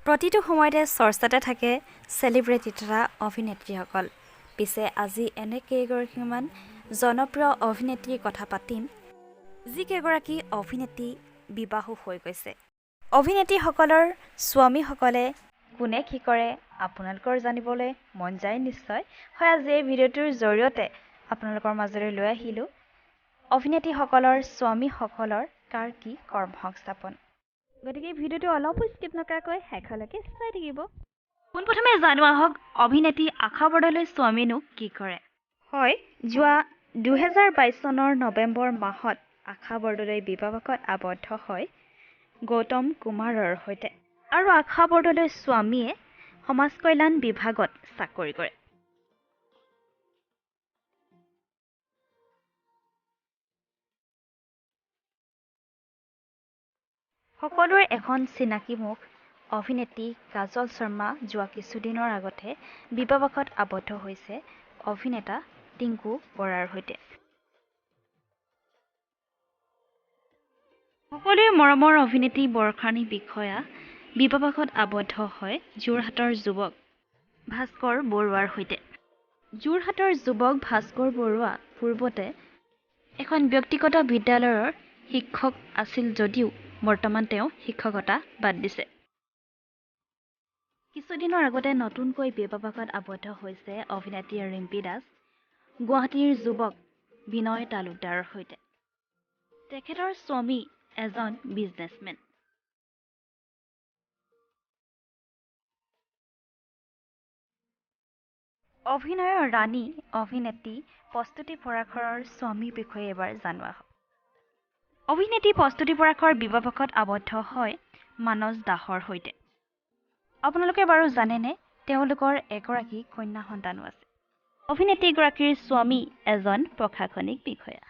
প্ৰতিটো সময়তে চৰ্চাতে থাকে চেলিব্ৰিটি তথা অভিনেত্ৰীসকল। পিছে আজি এনে কেইগৰাকীমান জনপ্ৰিয় অভিনেত্ৰীৰ কথা পাতিম, যিকেইগৰাকী অভিনেত্ৰী বিবাহো হৈ গৈছে। অভিনেত্ৰীসকলৰ স্বামীসকলে কোনে কি কৰে আপোনালোকৰ জানিবলৈ মন যায় নিশ্চয়। হয়, আজি এই ভিডিঅ'টোৰ জৰিয়তে আপোনালোকৰ মাজলৈ লৈ আহিলোঁ অভিনেত্ৰীসকলৰ স্বামীসকলৰ কাৰ কি কৰ্মসংস্থাপন। গতিকে ভিডিঅ'টো অলপো স্কিপ নকৰাকৈ শেষলৈকে চাই থাকিব। পোনপ্ৰথমে জানো আহক অভিনেত্ৰী আশা বৰদলৈৰ স্বামীনো কি কৰে। হয়, যোৱা 2022 চনৰ নৱেম্বৰ মাহত আশা বৰদলৈ বিবাহপাশত আবদ্ধ হয় গৌতম কুমাৰৰ সৈতে। আৰু আশা বৰদলৈৰ স্বামীয়ে সমাজ কল্যাণ বিভাগত চাকৰি কৰে। সকলোৰে এখন চিনাকি মুখ অভিনেত্ৰী কাজল শৰ্মা যোৱা কিছুদিনৰ আগতে বিবাহপাশত আবদ্ধ হৈছে অভিনেতা টিংকু বৰাৰ সৈতে। সকলোৰে মৰমৰ অভিনেত্ৰী বৰষাৰাণী বিষয়া বিবাহপাশত আবদ্ধ হয় যোৰহাটৰ যুৱক ভাস্কৰ বৰুৱাৰ সৈতে। যোৰহাটৰ যুৱক ভাস্কৰ বৰুৱা পূৰ্বতে এখন ব্যক্তিগত বিদ্যালয়ৰ শিক্ষক আছিল যদিও বৰ্তমান তেওঁ শিক্ষকতা বাদ দিছে। কিছুদিনৰ আগতে নতুনকৈ বিবাহপাশত আবদ্ধ হৈছে অভিনেত্ৰী ৰিম্পী দাস গুৱাহাটীৰ যুৱক বিনয় তালুকদাৰৰ সৈতে। তেখেতৰ স্বামী এজন বিজনেছমেন। অভিনয়ৰ ৰাণী অভিনেত্ৰী প্ৰস্তুতি পৰাশৰৰ স্বামীৰ বিষয়ে এবাৰ জানো আহক। অভিনেত্ৰী প্ৰস্তুতি পৰাশৰ বিবাহপাশত আবদ্ধ হয় মানস দাসৰ সৈতে। আপোনালোকে বাৰু জানেনে তেওঁলোকৰ এগৰাকী কন্যা সন্তানো আছে। অভিনেত্ৰীগৰাকীৰ স্বামী এজন প্ৰশাসনিক বিষয়া।